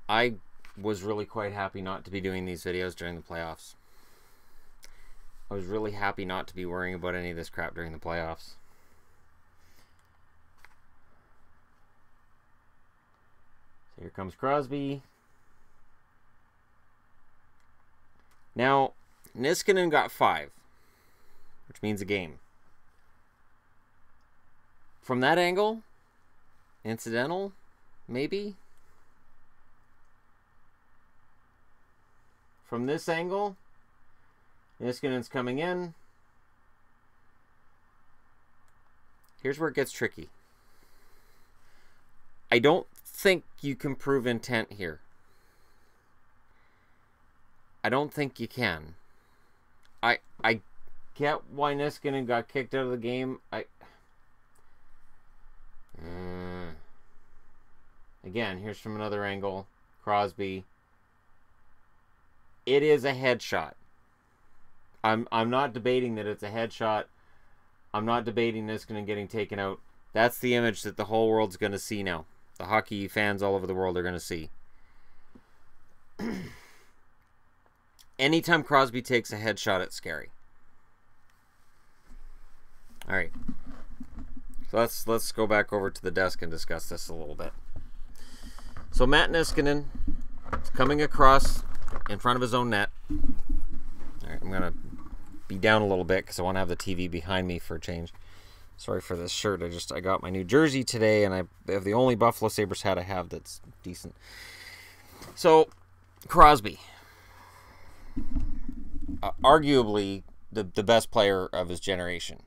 I was really quite happy not to be doing these videos during the playoffs. I was really happy not to be worrying about any of this crap during the playoffs. So here comes Crosby. Now, Niskanen got 5, which means a game. From that angle, incidental, maybe. From this angle, Niskanen's coming in. Here's where it gets tricky. I don't think you can prove intent here. I don't think you can. I get why Niskanen got kicked out of the game. Again, here's from another angle. Crosby. It is a headshot. I'm not debating that it's a headshot. I'm not debating Niskanen getting taken out. That's the image that the whole world's going to see now. The hockey fans all over the world are going to see. Anytime Crosby takes a headshot, it's scary. All right. So let's go back over to the desk and discuss this a little bit. So Matt Niskanen is coming across in front of his own net. All right, I'm going to be down a little bit because I want to have the TV behind me for a change. Sorry for this shirt. I got my new jersey today, and I have the only Buffalo Sabres hat I have that's decent. So, Crosby. Arguably the best player of his generation.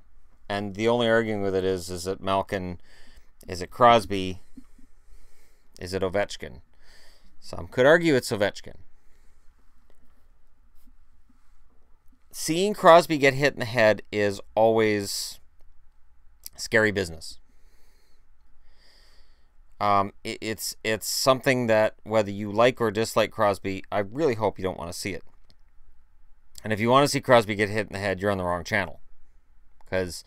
And the only arguing with it is it Malkin, is it Crosby, is it Ovechkin? Some could argue it's Ovechkin. Seeing Crosby get hit in the head is always scary business. It's something that whether you like or dislike Crosby, I really hope you don't want to see it. And if you want to see Crosby get hit in the head, you're on the wrong channel. Because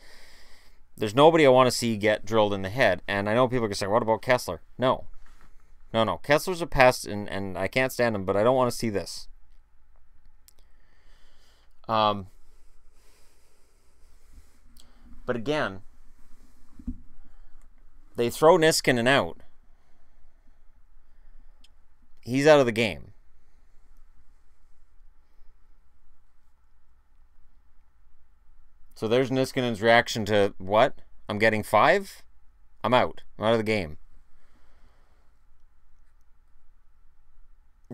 there's nobody I want to see get drilled in the head. And I know people are going to say, what about Kessler? No. No. Kessler's a pest, and I can't stand him, but I don't want to see this. But again, they throw Niskanen out. He's out of the game. So there's Niskanen's reaction to what? I'm getting 5? I'm out. I'm out of the game.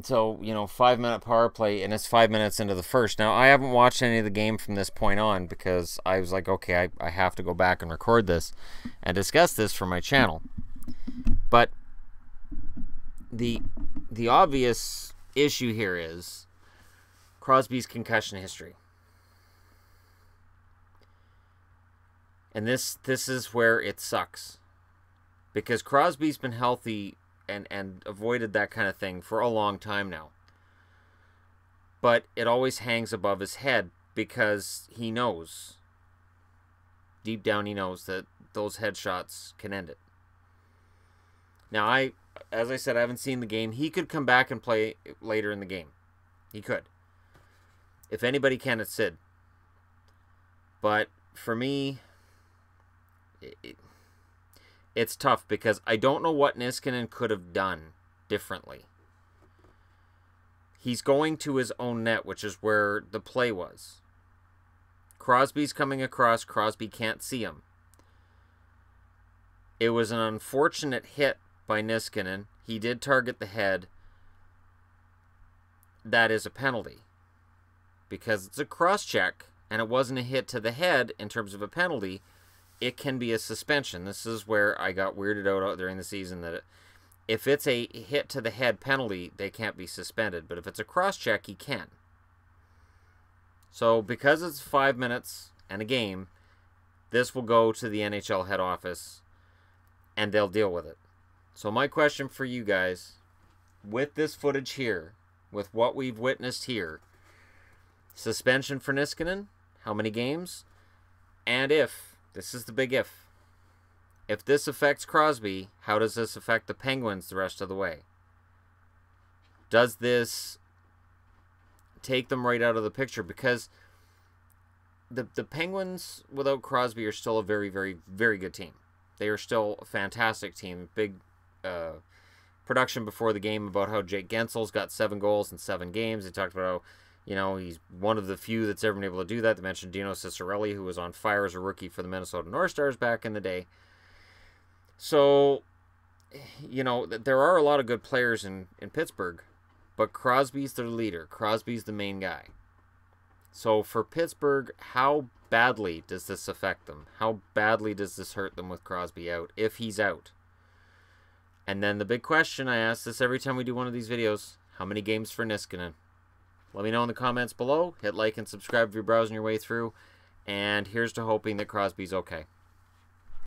So, 5-minute power play, and it's 5 minutes into the first. Now, I haven't watched any of the game from this point on because I was like, okay, I have to go back and record this and discuss this for my channel. But the obvious issue here is Crosby's concussion history. And this is where it sucks. Because Crosby's been healthy and avoided that kind of thing for a long time now. But it always hangs above his head because he knows. Deep down he knows that those headshots can end it. Now, as I said, I haven't seen the game. He could come back and play later in the game. He could. If anybody can, it's Sid. But for me, it's tough because I don't know what Niskanen could have done differently. He's going to his own net, which is where the play was. Crosby's coming across. Crosby can't see him. It was an unfortunate hit by Niskanen. He did target the head. That is a penalty. Because it's a cross-check, and it wasn't a hit to the head in terms of a penalty. It can be a suspension. This is where I got weirded out during the season that if it's a hit to the head penalty, they can't be suspended. But if it's a cross-check, he can. So because it's 5 minutes and a game, this will go to the NHL head office and they'll deal with it. So my question for you guys, with this footage here, with what we've witnessed here, suspension for Niskanen, how many games? And if, this is the big if this affects Crosby, how does this affect the Penguins the rest of the way? Does this take them right out of the picture? Because the Penguins without Crosby are still a very, very, very good team. They are still a fantastic team. Big production before the game about how Jake Gensel's got 7 goals in 7 games. They talked about how, you know, he's one of the few that's ever been able to do that. They mentioned Dino Ciccarelli, who was on fire as a rookie for the Minnesota North Stars back in the day. So, you know, there are a lot of good players in Pittsburgh, but Crosby's their leader. Crosby's the main guy. So for Pittsburgh, how badly does this affect them? How badly does this hurt them with Crosby out, if he's out? And then the big question, I ask this every time we do one of these videos, how many games for Niskanen? Let me know in the comments below. Hit like and subscribe if you're browsing your way through. And here's to hoping that Crosby's okay.